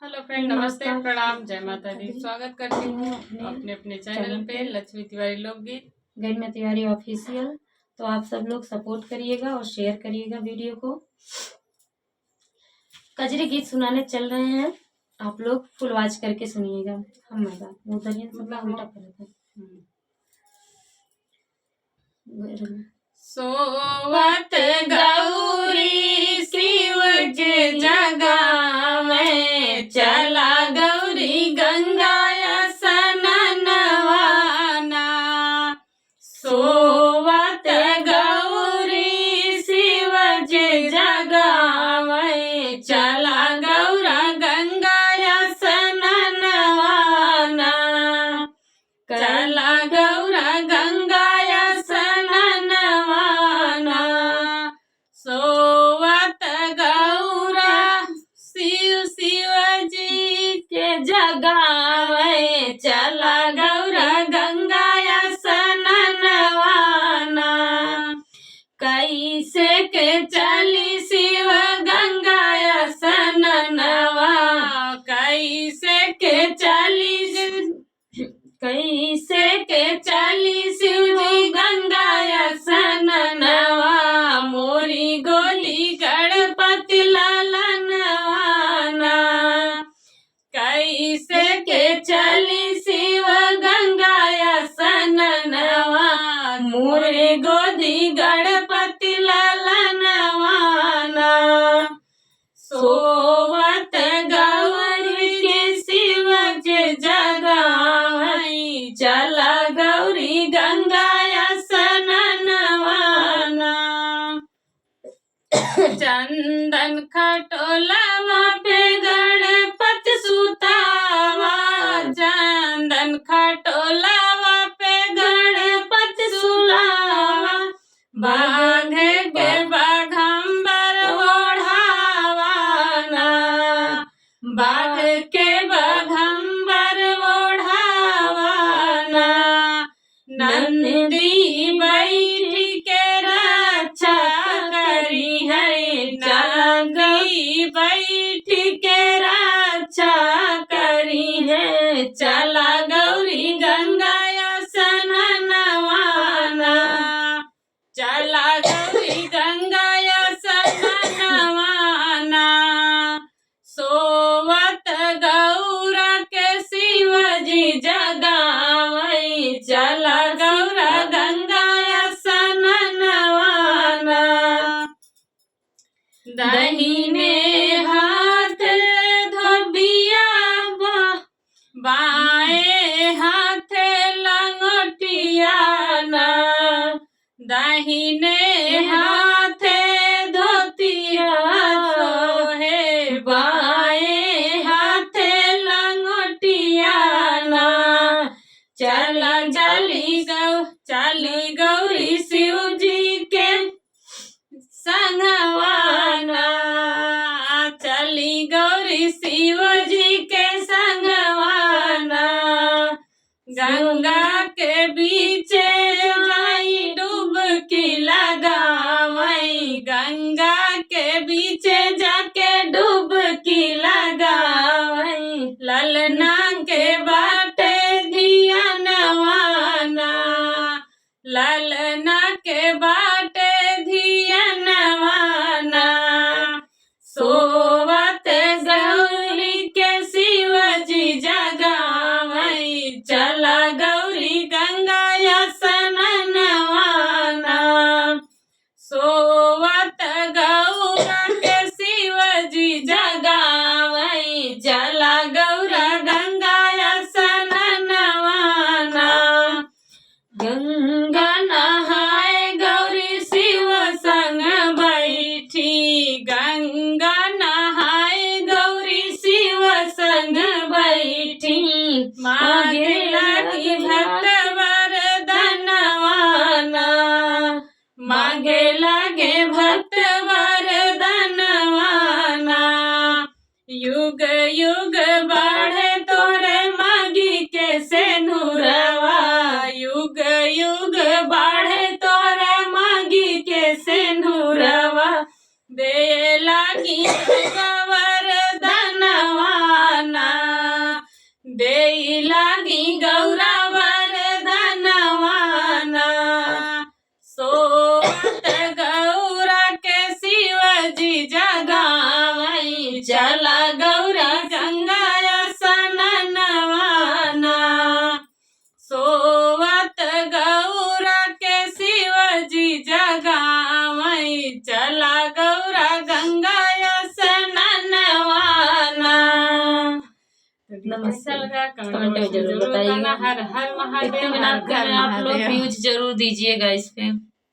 Hello friend, नमस्ते, प्रणाम, जय माता दी। स्वागत करती हूँ अपने अपने चैनल पे लक्ष्मी तिवारी लोकगीत गरिमा तिवारी ऑफिशियल। तो आप सब लोग सपोर्ट करिएगा और शेयर करिएगा वीडियो को। कजरी गीत सुनाने चल रहे हैं, आप लोग फुल वॉच करके सुनिएगा। हम उधर ही उल्टा कर सोवत गौरी शिव के जगावे, चला गौरी गंगा स्नानवाना। सोवत गौरी शिव के जगावे, चला गौरा गंगा स्नानवाना। चला गौरा गंगा सोवत गौरा शिव जी के जगावे, चला गौरा गंगा स्नानवाना। कैसे के चली शिव गंगा स्नानवा, कैसे के चली शिव जी गंगा स्नानवा। मोरी गोली गणपति लालनवाना, कैसे के चली शिव गंगा स्नानवा। मोरी गोदी गणपति लालनवाना। सोवत गौरी के शिव के जगावे, चला गौरी गंगा स्नानवाना। चंदन खटोलावा पे गणपति सुतावा, चंदन खटोलावा पे गणपति सुतावा। बाघ के बाघंबर ओढ़ावाना, बाघ के बाघंबर ओढ़ावाना। नंदी बैठी के रक्षा करी है, नंदी बैठी के रक्षा करी है। चला गौरी गंगा स्नानवाना, चला गौरी गंगा स्नानवाना। सोवत गौरा के शिव जी जगावे, चला गौरा गंगा स्नानवाना। दाहिने हाथ धोबिया, बाएं हाथ लंगोटियाना। दाहिने हाथ धोतिया सोहे, बाएं हाथ लंगोटियाना। चली गौरी शिव जी के संगवाना, चली गौरी शिव जी के संगवाना। गंगा के बीच जाई डुबकी लगावई, गंगा के बीच जाके डुबकी लगावई। ललना के बाटे धिया नवाना, ललना के बाटे धिया नवाना। सोवत गौरी के शिव जी जगावई, चला गौरी गंगा स्नानवाना। सोवत गौरा के शिव जी जगावई, चला गौरा गंगा स्नानवाना। गंगा नहाए गौरी शिव संग बैठी, गंगा नहाए गौरी शिव संग बैठी। मागे लगी भक्त वरदानवाना, मागे लगे भक्त वरदानवाना। युग युग बढ़े तोरे मागी के सेनुरवा, युग युग बढ़े तोरे मागी के सेनुरवा। दे लागी वरदानवा वीडियो नमस्ते। कैसा लगा कमेंट कमेंट में में जरूर जरूर बताइएगा। बताना। हर हर महादेव, इतने हर आप घर लोग महादेव। व्यूज जरूर दीजिएगा इस पे।